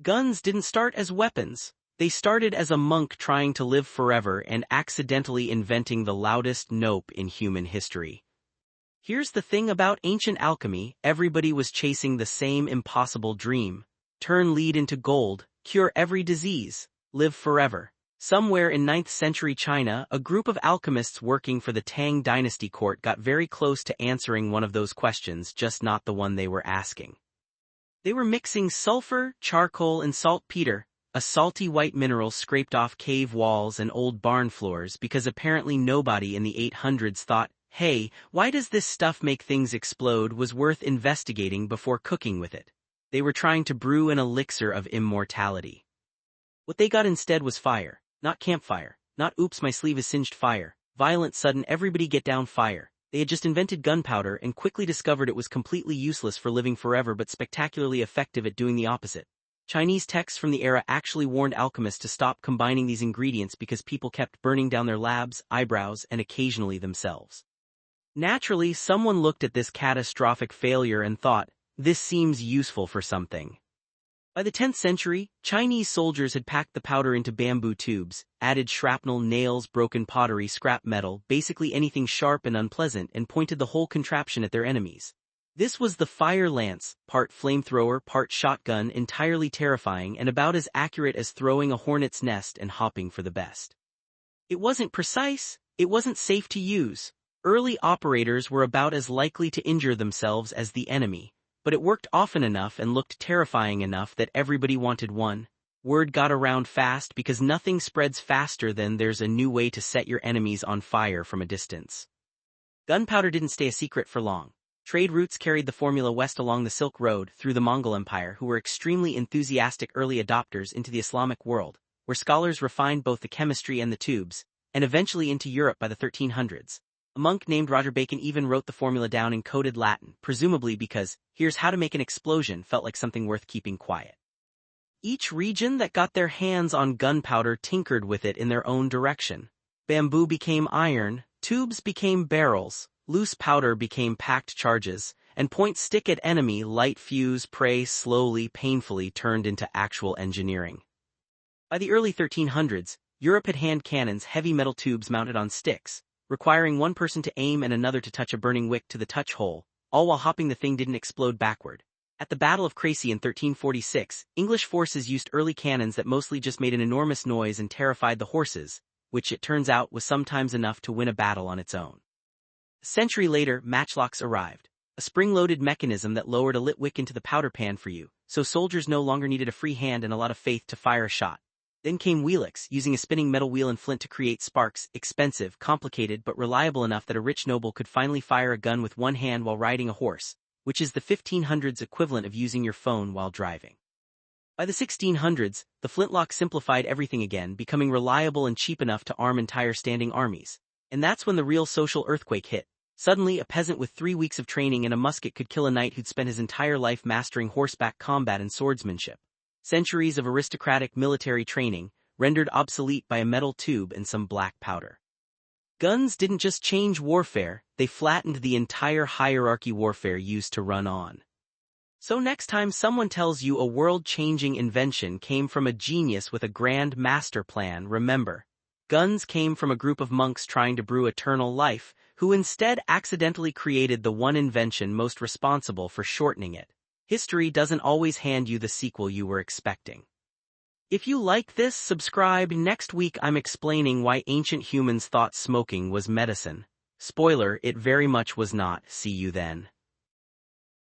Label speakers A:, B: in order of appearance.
A: Guns didn't start as weapons. They started as a monk trying to live forever and accidentally inventing the loudest nope in human history. Here's the thing about ancient alchemy: everybody was chasing the same impossible dream. Turn lead into gold, cure every disease, live forever. Somewhere in 9th century China, a group of alchemists working for the Tang Dynasty court got very close to answering one of those questions, just not the one they were asking. They were mixing sulfur, charcoal and saltpeter, a salty white mineral scraped off cave walls and old barn floors, because apparently nobody in the 800s thought, hey, why does this stuff make things explode, was worth investigating before cooking with it. They were trying to brew an elixir of immortality. What they got instead was fire. Not campfire, not oops my sleeve is singed fire, violent sudden everybody get down fire. They had just invented gunpowder and quickly discovered it was completely useless for living forever but spectacularly effective at doing the opposite. Chinese texts from the era actually warned alchemists to stop combining these ingredients because people kept burning down their labs, eyebrows, and occasionally themselves. Naturally, someone looked at this catastrophic failure and thought, this seems useful for something. By the 10th century, Chinese soldiers had packed the powder into bamboo tubes, added shrapnel, nails, broken pottery, scrap metal, basically anything sharp and unpleasant, and pointed the whole contraption at their enemies. This was the fire lance, part flamethrower, part shotgun, entirely terrifying and about as accurate as throwing a hornet's nest and hopping for the best. It wasn't precise, it wasn't safe to use. Early operators were about as likely to injure themselves as the enemy. But it worked often enough and looked terrifying enough that everybody wanted one. Word got around fast because nothing spreads faster than there's a new way to set your enemies on fire from a distance. Gunpowder didn't stay a secret for long. Trade routes carried the formula west along the Silk Road through the Mongol Empire, who were extremely enthusiastic early adopters, into the Islamic world, where scholars refined both the chemistry and the tubes, and eventually into Europe by the 1300s. A monk named Roger Bacon even wrote the formula down in coded Latin, presumably because, here's how to make an explosion, felt like something worth keeping quiet. Each region that got their hands on gunpowder tinkered with it in their own direction. Bamboo became iron, tubes became barrels, loose powder became packed charges, and point stick at enemy, light fuse, prey, slowly, painfully turned into actual engineering. By the early 1300s, Europe had hand cannons, heavy metal tubes mounted on sticks, requiring one person to aim and another to touch a burning wick to the touch hole, all while hoping the thing didn't explode backward. At the Battle of Crécy in 1346, English forces used early cannons that mostly just made an enormous noise and terrified the horses, which it turns out was sometimes enough to win a battle on its own. A century later, matchlocks arrived, a spring-loaded mechanism that lowered a lit wick into the powder pan for you, so soldiers no longer needed a free hand and a lot of faith to fire a shot. Then came wheelix, using a spinning metal wheel and flint to create sparks, expensive, complicated but reliable enough that a rich noble could finally fire a gun with one hand while riding a horse, which is the 1500s equivalent of using your phone while driving. By the 1600s, the flintlock simplified everything again, becoming reliable and cheap enough to arm entire standing armies. And that's when the real social earthquake hit. Suddenly, a peasant with 3 weeks of training and a musket could kill a knight who'd spent his entire life mastering horseback combat and swordsmanship. Centuries of aristocratic military training, rendered obsolete by a metal tube and some black powder. Guns didn't just change warfare, they flattened the entire hierarchy warfare used to run on. So next time someone tells you a world-changing invention came from a genius with a grand master plan, remember, guns came from a group of monks trying to brew eternal life, who instead accidentally created the one invention most responsible for shortening it. History doesn't always hand you the sequel you were expecting. If you like this, subscribe. Next week I'm explaining why ancient humans thought smoking was medicine. Spoiler, it very much was not. See you then.